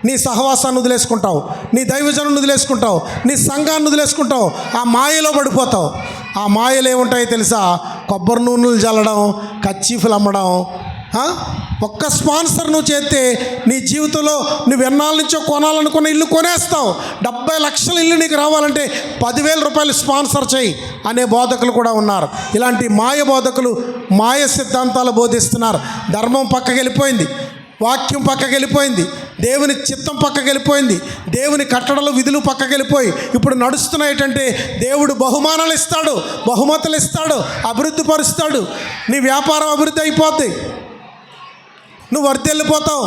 నీ సహవాసాన్ని వదిలేసుకుంటావు, నీ దైవజనాన్ని వదిలేసుకుంటావు, నీ సంఘాన్ని వదిలేసుకుంటావు, ఆ మాయలో పడిపోతావు. ఆ మాయలు ఏముంటాయో తెలుసా? కొబ్బరి నూనెలు చల్లడం, కచ్చీఫులు అమ్మడం. ఒక్క స్పాన్సర్ నువ్వు చేస్తే నీ జీవితంలో నువ్వు ఎన్నాళ్ళ నుంచో కొనాలనుకున్న ఇల్లు కొనేస్తావు. 70 లక్షల ఇల్లు నీకు రావాలంటే 10,000 రూపాయలు స్పాన్సర్ చేయి అనే బోధకులు కూడా ఉన్నారు. ఇలాంటి మాయ బోధకులు మాయ సిద్ధాంతాలు బోధిస్తున్నారు. ధర్మం పక్కకి వెళ్ళిపోయింది, వాక్యం పక్కకి వెళ్ళిపోయింది, దేవుని చిత్తం పక్కకి వెళ్ళిపోయింది, దేవుని కట్టడలు విధులు పక్కకి వెళ్ళిపోయి ఇప్పుడు నడుస్తున్నాయేంటంటే దేవుడు బహుమానాలు ఇస్తాడు, బహుమతులు ఇస్తాడు, అభివృద్ధి పరుస్తాడు. నీ వ్యాపారం అభివృద్ధి అయిపోద్ది, నువ్వు వర్ధిల్లిపోతావు,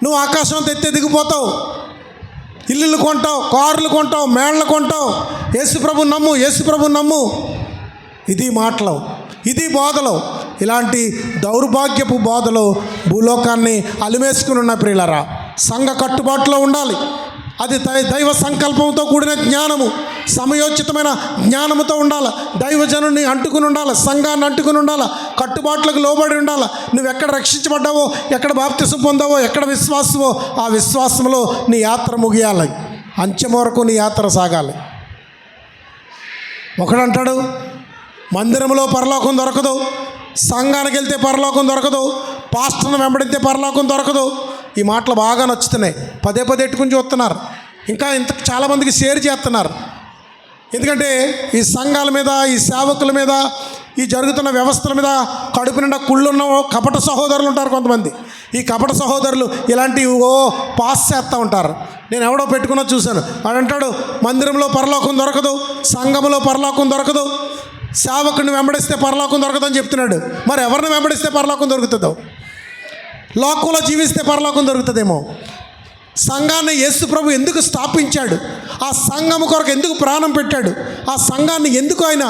నువ్వు ఆకాశం ఎదిగిపోతావు, ఇల్లులు కొంటావు, కార్లు కొంటావు, మేళ్ళలు కొంటావు. యేసుప్రభు నమ్ము, యేసుప్రభు నమ్ము. ఇది మాటలు, ఇది బోధలు. ఇలాంటి దౌర్భాగ్యపు బోధలు భూలోకాన్ని అలిమేసుకుని ఉన్న ప్రియులరా, సంఘ కట్టుబాటులో ఉండాలి. అది దైవ సంకల్పంతో కూడిన జ్ఞానము, సమయోచితమైన జ్ఞానముతో ఉండాలి. దైవజనుని అంటుకుని ఉండాలి, సంఘాన్ని అంటుకుని ఉండాలి, కట్టుబాట్లకు లోబడి ఉండాలి. నువ్వు ఎక్కడ రక్షించబడ్డావో, ఎక్కడ బాప్తిసం పొందావో, ఎక్కడ విశ్వాసమో ఆ విశ్వాసంలో నీ యాత్ర ముగియాలి. అంచెం వరకు నీ యాత్ర సాగాలి. ఒకడంటాడు మందిరంలో పరలోకం దొరకదు, సంఘానికి వెళ్తే పరలోకం దొరకదు, పాస్టర్ను వెంబడితే పరలోకం దొరకదు. ఈ మాటలు బాగా నచ్చుతున్నాయి, పదే ఎట్టుకుని చూస్తున్నారు. ఇంకా చాలామందికి షేర్ చేస్తున్నారు. ఎందుకంటే ఈ సంఘాల మీద, ఈ సేవకుల మీద, ఈ జరుగుతున్న వ్యవస్థల మీద కడుపు నిండా కుళ్ళున్న కపట సహోదరులు ఉంటారు కొంతమంది. ఈ కపట సహోదరులు ఇలాంటివి పాస్ చేస్తూ ఉంటారు. నేను ఎవడో పెట్టుకున్నా చూశాను, వాడంటాడు మందిరంలో పరలోకం దొరకదు, సంఘములో పరలోకం దొరకదు, సేవకుడిని వెంబడిస్తే పరలోకం దొరకదని చెప్తున్నాడు. మరి ఎవరిని వెంబడిస్తే పరలోకం దొరుకుతుందో? లోకంలో జీవిస్తే పరలోకం దొరుకుతుందేమో. సంఘాన్ని యేసు ప్రభు ఎందుకు స్థాపించాడు? ఆ సంఘము కొరకు ఎందుకు ప్రాణం పెట్టాడు? ఆ సంఘాన్ని ఎందుకు ఆయన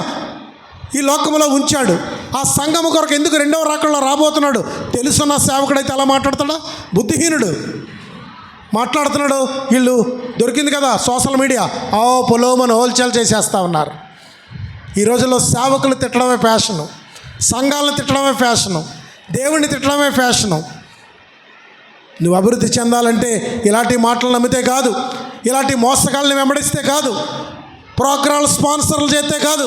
ఈ లోకంలో ఉంచాడు? ఆ సంఘము కొరకు ఎందుకు రెండవ రాకడలో రాబోతున్నాడు? తెలుసున్న సేవకుడైతే అలా మాట్లాడుతాడా? బుద్ధిహీనుడు మాట్లాడుతున్నాడు. వీళ్ళు దొరికింది కదా సోషల్ మీడియా, పొలోమని హోల్సేల్ చేసేస్తూ ఉన్నారు. ఈ రోజుల్లో సేవకులు తిట్టడమే ఫ్యాషను, సంఘాలను తిట్టడమే ఫ్యాషను, దేవుణ్ణి తిట్టడమే ఫ్యాషను. నువ్వు అభివృద్ధి చెందాలంటే ఇలాంటి మాటలు నమ్మితే కాదు, ఇలాంటి మోసగాళ్ళని వెంబడిస్తే కాదు, ప్రోగ్రాలు స్పాన్సర్లు చేస్తే కాదు,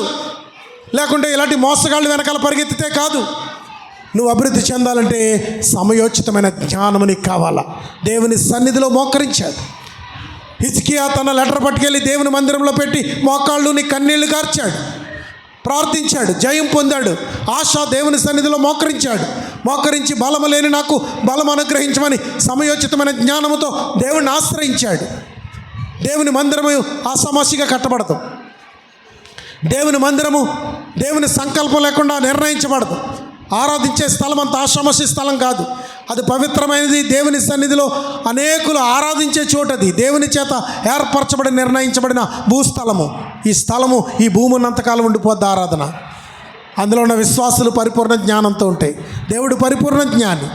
లేకుంటే ఇలాంటి మోసగాళ్ళు వెనకాల పరిగెత్తితే కాదు. నువ్వు అభివృద్ధి చెందాలంటే సమయోచితమైన జ్ఞానం నీకు కావాలా. దేవుని సన్నిధిలో మోకరించాడు. హిజ్కియా తన లెటర్ పట్టుకెళ్ళి దేవుని మందిరంలో పెట్టి మోకాళ్ళు నీ కన్నీళ్లు కార్చాడు, ప్రార్థించాడు, జయం పొందాడు. ఆశ దేవుని సన్నిధిలో మోకరించాడు. మోకరించి బలము లేని నాకు బలం అనుగ్రహించమని సమయోచితమైన జ్ఞానముతో దేవుణ్ణి ఆశ్రయించాడు. దేవుని మందిరము ఆసామాసిగా కట్టబడదు. దేవుని మందిరము దేవుని సంకల్పం లేకుండా నిర్ణయించబడదు. ఆరాధించే స్థలం అంత ఆషామాషి స్థలం కాదు, అది పవిత్రమైనది. దేవుని సన్నిధిలో అనేకులు ఆరాధించే చోటది, దేవుని చేత ఏర్పరచబడి నిర్ణయించబడిన భూస్థలము. ఈ స్థలము, ఈ భూమి ఉన్నంతకాలం ఉండిపోద్ది ఆరాధన. అందులో ఉన్న విశ్వాసులు పరిపూర్ణ జ్ఞానంతో ఉంటాయి. దేవుడు పరిపూర్ణ జ్ఞాని,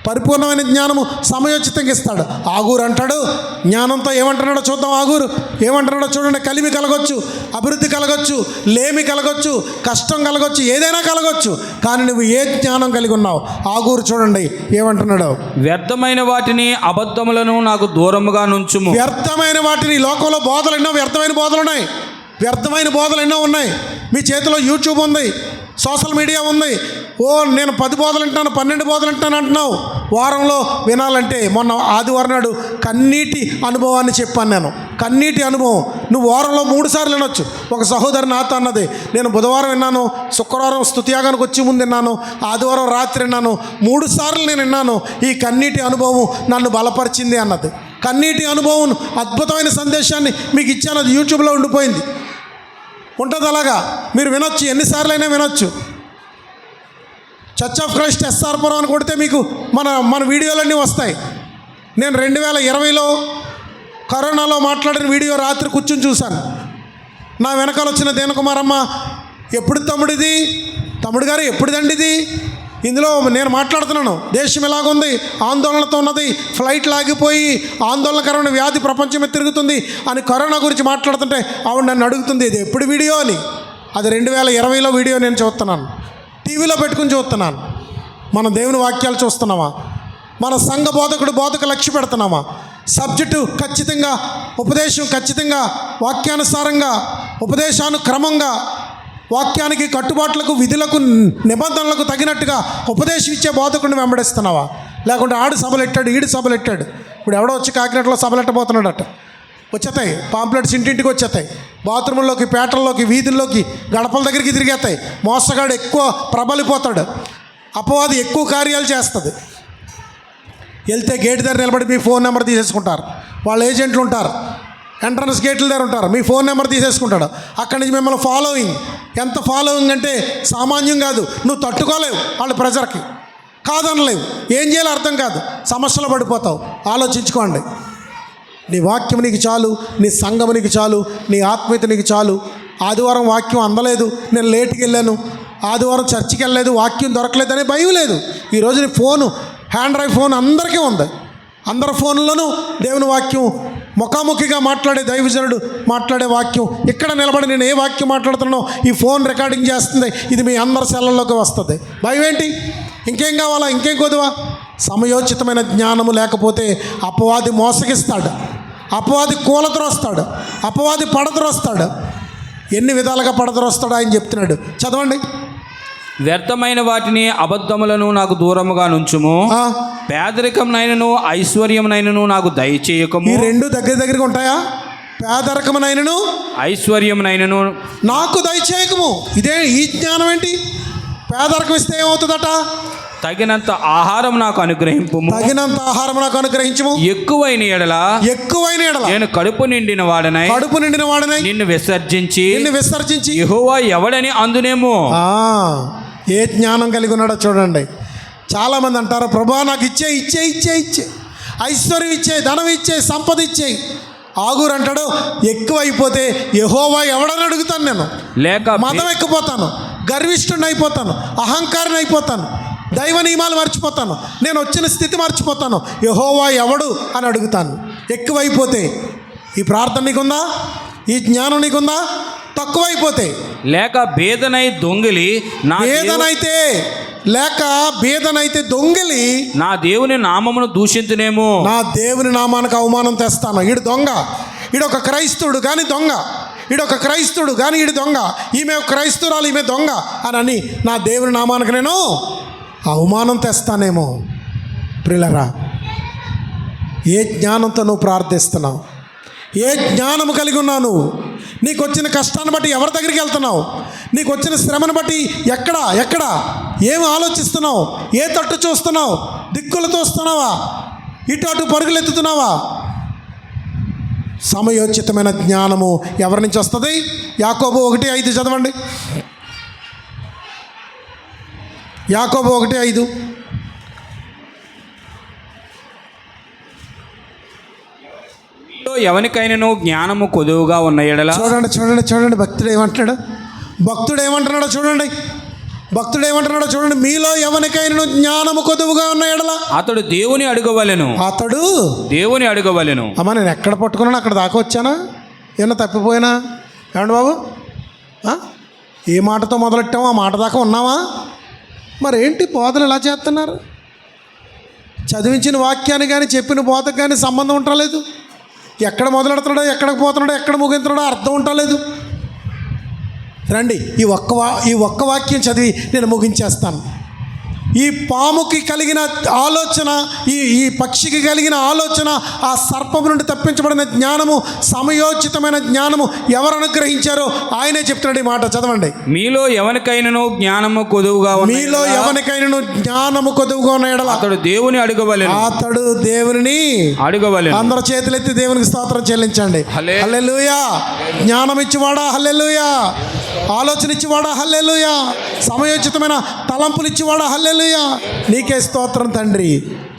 పరిపూర్ణమైన జ్ఞానము సమయోచితంగా ఇస్తాడు. ఆగూరు అంటాడు జ్ఞానంతో ఏమంటున్నాడో చూద్దాం. ఆగూరు ఏమంటున్నాడో చూడండి. కలిమి కలగొచ్చు, అభివృద్ధి కలగొచ్చు, లేమి కలగొచ్చు, కష్టం కలగొచ్చు, ఏదైనా కలగొచ్చు, కానీ నువ్వు ఏ జ్ఞానం కలిగి ఉన్నావు? ఆగూరు చూడండి ఏమంటున్నాడు. వ్యర్థమైన వాటిని, అబద్ధములను నాకు దూరముగా నుంచుము. వ్యర్థమైన వాటిని, లోకంలో బోధలు ఎన్నో వ్యర్థమైన బోధలు ఉన్నాయి, వ్యర్థమైన బోధలు ఎన్నో ఉన్నాయి. మీ చేతిలో యూట్యూబ్ ఉంది, సోషల్ మీడియా ఉంది. నేను 10 బోధలు వింటాను, 12 బోధలు వింటాను అంటున్నావు. వారంలో వినాలంటే మొన్న ఆదివారం నాడు కన్నీటి అనుభవాన్ని చెప్పాను నేను. కన్నీటి అనుభవం నువ్వు వారంలో 3 సార్లు వినొచ్చు. ఒక సహోదరి నాతో అన్నది, నేను బుధవారం విన్నాను, శుక్రవారం స్తుతియాగానికి వచ్చి ముందు విన్నాను, ఆదివారం రాత్రి విన్నాను, 3 సార్లు నేను విన్నాను. ఈ కన్నీటి అనుభవం నన్ను బలపరిచింది అన్నది. కన్నీటి అనుభవం అద్భుతమైన సందేశాన్ని మీకు ఇచ్చాను, అది యూట్యూబ్లో ఉండిపోయింది, ఉంటుంది అలాగా. మీరు వినొచ్చు, ఎన్నిసార్లు అయినా వినొచ్చు. చర్చ్ ఆఫ్ క్రైస్ట్ ఎస్ఆర్ పురం అని కొడితే మీకు మన వీడియోలన్నీ వస్తాయి. నేను 2020లో కరోనాలో మాట్లాడిన వీడియో రాత్రి కూర్చుని చూశాను. నా వెనకాల వచ్చిన దేనకుమారమ్మ, ఎప్పుడు తమ్ముడిది, తమ్ముడు గారు ఎప్పుడుదండి ఇది, ఇందులో నేను మాట్లాడుతున్నాను, దేశం ఎలాగుంది, ఆందోళనతో ఉన్నది, ఫ్లైట్ లాగిపోయి ఆందోళనకరమైన వ్యాధి ప్రపంచమే తిరుగుతుంది అని కరోనా గురించి మాట్లాడుతుంటే ఆవిడ నన్ను అడుగుతుంది ఇది ఎప్పుడు వీడియో అని. అది 2020లో వీడియో నేను చూస్తున్నాను, టీవీలో పెట్టుకుని చూస్తున్నాను. మనం దేవుని వాక్యాలు చూస్తున్నామా? మన సంఘ బోధకు లక్ష్య పెడుతున్నామా? సబ్జెక్టు ఖచ్చితంగా, ఉపదేశం ఖచ్చితంగా, వాక్యానుసారంగా, ఉపదేశానుక్రమంగా వాక్యానికి కట్టుబాట్లకు విధులకు నిబంధనలకు తగినట్టుగా ఉపదేశం ఇచ్చే బోధకుడిని వెంబడిస్తున్నావా? లేకుంటే ఆడు సభలెట్టాడు, ఈడు సభలెట్టాడు. ఇప్పుడు ఎవడో వచ్చి కాకినాడలో సభలెట్టబోతున్నాడట. వచ్చేస్తాయి పాంప్లెట్స్, ఇంటింటికి వచ్చేస్తాయి. బాత్రూంలోకి, పేటల్లోకి, వీధుల్లోకి, గడపల దగ్గరికి తిరిగేస్తాయి. మోసగాడు ఎక్కువ ప్రబలిపోతాడు, అపవాది ఎక్కువ కార్యాలు చేస్తుంది. వెళ్తే గేట్ దగ్గర నిలబడి మీ ఫోన్ నెంబర్ తీసేసుకుంటారు. వాళ్ళ ఏజెంట్లు ఉంటారు, ఎంట్రన్స్ గేట్ల దగ్గర ఉంటారు. మీ ఫోన్ నెంబర్ తీసేసుకుంటాడు. అక్కడి నుంచి మిమ్మల్ని ఫాలోయింగ్. ఎంత ఫాలోయింగ్ అంటే సామాన్యం కాదు. నువ్వు తట్టుకోలేవు వాళ్ళ ప్రెజర్కి, కాదనలేవు. ఏం చేయాలో అర్థం కాదు. సమస్యలు పడిపోతావు. ఆలోచించుకోండి. నీ వాక్యం నీకు చాలు, నీ సంఘం నీకు చాలు, నీ ఆత్మీయత నీకు చాలు. ఆదివారం వాక్యం అందలేదు, నేను లేట్కి వెళ్ళాను, ఆదివారం చర్చికి వెళ్ళలేదు, వాక్యం దొరకలేదు అనే భయం లేదు. ఈరోజు నీ ఫోను, హ్యాండ్ డ్రైవ్ ఫోన్ అందరికీ ఉంది. అందరి ఫోన్లోనూ దేవుని వాక్యం, ముఖాముఖిగా మాట్లాడే దైవజనుడు మాట్లాడే వాక్యం. ఇక్కడ నిలబడి నేను ఏ వాక్యం మాట్లాడుతున్నానో ఈ ఫోన్ రికార్డింగ్ చేస్తుంది. ఇది మీ అందరి సెల్లల్లోకి వస్తుంది. భయం ఏంటి? ఇంకేం కావాలా? ఇంకేం కొదువా? సమయోచితమైన జ్ఞానము లేకపోతే అపవాది మోసగిస్తాడు, అపవాది కూలద్రోస్తాడు, అపవాది పడద్రోస్తాడు. ఎన్ని విధాలుగా పడద్రోస్తాడు ఆయన చెప్తున్నాడు. చదవండి. వ్యర్థమైన వాటిని, అబద్ధములను నాకు దూరముగా నుంచుము. పేదరికమునైనను ఐశ్వర్యమునైనను నాకు దయచేయకము. ఈ రెండు దగ్గరగా ఉంటాయా? పేదరికమునైనను ఐశ్వర్యమునైనను నాకు దయచేయకము. ఇదే ఈ జ్ఞానం ఏంటి? పేదరికం ఇస్తే ఏమవుతుందట? తగినంత ఆహారం నాకు అనుగ్రహింపు. తగినంత ఆహారం నాకు అనుగ్రహించము. ఎక్కువైన ఎడల నేను కడుపు నిండిన వాడనై నిన్ను విసర్జించి యెహోవా ఎవడని అందునేమో. ఏ జ్ఞానం కలిగి ఉన్నాడో చూడండి. చాలామంది అంటారు, ప్రభా నాకు ఇచ్చే ఐశ్వర్యం ఇచ్చే, ధనం ఇచ్చే, సంపద ఇచ్చే. ఆగురు అంటాడు, ఎక్కువైపోతే యెహోవా ఎవడని అడుగుతాను నేను. లేక మతం ఎక్కిపోతాను, గర్విష్ఠుడిని అయిపోతాను, అహంకారిని అయిపోతాను, దైవ నియమాలు మర్చిపోతాను, నేను వచ్చిన స్థితి మర్చిపోతాను. యెహోవా ఎవడు అని అడుగుతాను. ఎక్కువైపోతే ఈ ప్రార్థన నీకుందా? ఈ జ్ఞానం నీకుందా? తక్కువైపోతే లేక బేదనై దొంగిలి బేదనైతే దొంగిలి నా దేవుని నామమును దూషించునేమో. నా దేవుని నామానికి అవమానం తెస్తాను. ఈడు దొంగ, ఈడొక క్రైస్తవుడు కానీ దొంగ, ఈడొక క్రైస్తవుడు కానీ ఈడు దొంగ, ఈమె క్రైస్తవురాలు, ఈమె దొంగ అని నా దేవుని నామానికి నేను అవమానం తెస్తానేమో. ప్రియులరా, ఏ జ్ఞానంతో నువ్వు ప్రార్థిస్తున్నావు? ఏ జ్ఞానము కలిగి ఉన్నావు నువ్వు? నీకు వచ్చిన కష్టాన్ని బట్టి ఎవరి దగ్గరికి వెళ్తున్నావు? నీకు వచ్చిన శ్రమను బట్టి ఎక్కడ ఏమి ఆలోచిస్తున్నావు? ఏ తట్టు చూస్తున్నావు? దిక్కులు చూస్తున్నావా? ఇటు అటు పరుగులు ఎత్తుతున్నావా? సమయోచితమైన జ్ఞానము ఎవరి నుంచి వస్తుంది? యాకోబు 1:5 చదవండి. యాకోబు 1:5. ఎవనికైనాను జ్ఞానము కొదువుగా ఉన్న ఎడల. చూడండి భక్తుడు ఏమంటున్నాడో చూడండి. మీలో ఎవనికైనా జ్ఞానము కొదువుగా ఉన్న ఎడల అతడు దేవుని అడగవలెను. అమ్మా, నేను ఎక్కడ పట్టుకున్నాను అక్కడ దాకా వచ్చానా? ఏమన్నా తప్పిపోయినా? ఏమండి బాబు, ఏ మాటతో మొదలెట్టామో ఆ మాట దాకా ఉన్నావా? మరేంటి బోధలు ఎలా చేస్తున్నారు? చదివించిన వాక్యాన్ని కానీ చెప్పిన బోధకు కానీ సంబంధం ఉండలేదు. ఎక్కడ మొదలెడుతున్నాడో, ఎక్కడికి పోతున్నాడో, ఎక్కడ ముగించున్నాడో అర్థం ఉండలేదు. రండి, ఈ ఒక్క వాక్యం చదివి నేను ముగించేస్తాను. ఈ పాముకి కలిగిన ఆలోచన, ఈ పక్షికి కలిగిన ఆలోచన, ఆ సర్పము నుండి తప్పించబడిన జ్ఞానము, సమయోచితమైన జ్ఞానము ఎవరు అనుగ్రహించారో ఆయనే చెప్తున్నాడు. ఈ మాట చదవండి. మీలో ఎవరికైనాను జ్ఞానము కొదువుగా ఉన్న ఎడల అతడు దేవుని అడగవలెను. అందరూ చేతులెత్తి దేవునికి స్తోత్రం చెల్లించండి. హల్లెలూయా. జ్ఞానం ఇచ్చివాడా హల్లెలూయా. ఆలోచన ఇచ్చివాడా హల్లెలూయా. సమయోచితమైన తలంపులు ఇచ్చివాడా హల్లెలూయా. నీకే స్తోత్రం తండ్రి.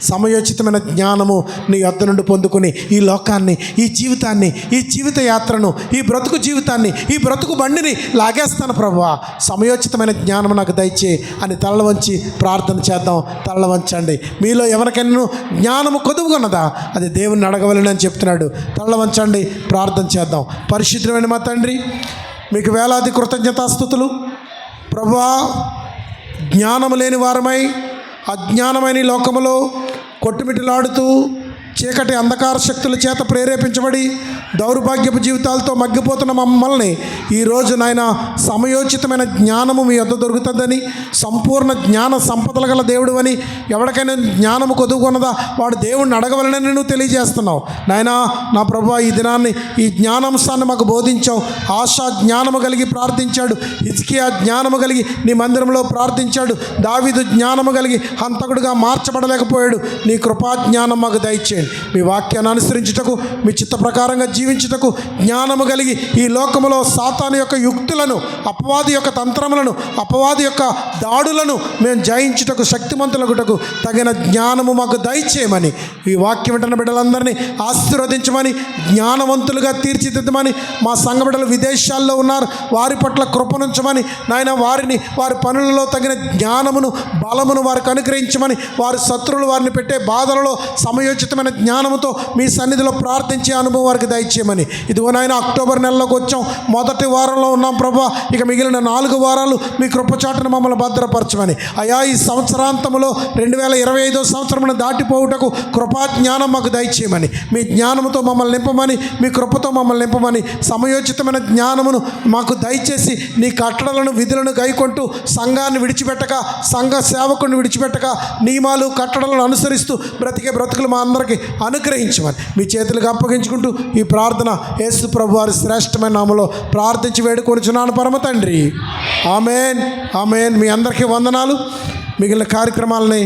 సమయోచితమైన జ్ఞానము నీ యొద్ద నుండి పొందుకుని ఈ లోకాన్ని, ఈ జీవితాన్ని, ఈ జీవిత యాత్రను, ఈ బ్రతుకు జీవితాన్ని, ఈ బ్రతుకు బండిని లాగేస్తాను ప్రభువా. సమయోచితమైన జ్ఞానం నాకు దయచే అని తలలు వంచి ప్రార్థన చేద్దాం. తలలు వంచండి. మీలో ఎవరికైనా జ్ఞానము కొదువుకున్నదా అది దేవుణ్ణి అడగవలని అని చెప్తున్నాడు. తలలు వంచండి, ప్రార్థన చేద్దాం. పరిశుద్ధమైన మా తండ్రి, మీకు వేలాది కృతజ్ఞతాస్తుతులు ప్రభువా. జ్ఞానము లేని వారమై అజ్ఞానమైన లోకములో కొట్టుమిటిలాడుతూ చీకటి అంధకార శక్తుల చేత ప్రేరేపించబడి దౌర్భాగ్యపు జీవితాలతో మగ్గిపోతున్న మమ్మల్ని ఈరోజు నాయన సమయోచితమైన జ్ఞానము మీ వద్ద దొరుకుతుందని, సంపూర్ణ జ్ఞాన సంపదలు గల దేవుడు అని, ఎవరికైనా జ్ఞానము కొదువుకున్నదా వాడు దేవుడిని అడగవలనని నువ్వు తెలియజేస్తున్నావు నాయనా. నా ప్రభువా, ఈ దినాన్ని ఈ జ్ఞానాంశాన్ని మాకు బోధించావు. ఆశా జ్ఞానము కలిగి ప్రార్థించాడు, హిజ్కియా జ్ఞానము కలిగి నీ మందిరంలో ప్రార్థించాడు, దావీదు జ్ఞానము కలిగి హంతకుడుగా మార్చబడలేకపోయాడు. నీ కృపా జ్ఞానం మాకు దయచేయండి. మీ వాక్యాన్ని అనుసరించుటకు, మీ చిత్త ప్రకారంగా జీవించుటకు జ్ఞానము కలిగి ఈ లోకములో సాతాను యొక్క యుక్తులను, అపవాది యొక్క తంత్రములను, అపవాది యొక్క దాడులను మేము జయించుటకు, శక్తిమంతులగుటకు తగిన జ్ఞానము మాకు దయచేయమని, ఈ వాక్యం వింటున్న బిడ్డలందరినీ ఆశీర్వదించమని, జ్ఞానవంతులుగా తీర్చిదిద్దమని, మా సంఘ బిడ్డలు విదేశాల్లో ఉన్నారు వారి పట్ల కృపనుంచమని నాయన, వారి పనులలో తగిన జ్ఞానమును, బలమును వారికి అనుగ్రహించమని, వారి శత్రువులు వారిని పెట్టే బాధలలో సమయోచితమైన జ్ఞానముతో మీ సన్నిధిలో ప్రార్థించే అనుభవం వారికి దయచేయమని. ఇదిగో నాయన, అక్టోబర్ నెలలోకి వచ్చాం, మొదటి వారంలో ఉన్నాం ప్రభువా. ఇక మిగిలిన 4 వారాలు మీ కృపచాటును మమ్మల్ని భద్రపరచమని అయా. ఈ సంవత్సరాంతంలో 2025 సంవత్సరమును దాటిపోవుటకు కృపా జ్ఞానం మాకు దయచేయమని, మీ జ్ఞానముతో మమ్మల్ని నింపమని, మీ కృపతో మమ్మల్ని నింపమని, సమయోచితమైన జ్ఞానమును మాకు దయచేసి నీ కట్టడలను, విధులను గైకొంటూ సంఘాన్ని విడిచిపెట్టక, సంఘ సేవకుని విడిచిపెట్టక, నియమాలు కట్టడలను అనుసరిస్తూ బ్రతికే బ్రతుకులు మా అందరికీ అనుగ్రహించమని మీ చేతులకు అప్పగించుకుంటూ ఈ ప్రార్థన యేసు ప్రభు వారి శ్రేష్టమైన నామములో ప్రార్థించి వేడుకొనుచున్నాను పరమ తండ్రి. ఆమేన్, ఆమేన్. మీ అందరికీ వందనాలు. మిగిలిన కార్యక్రమాలని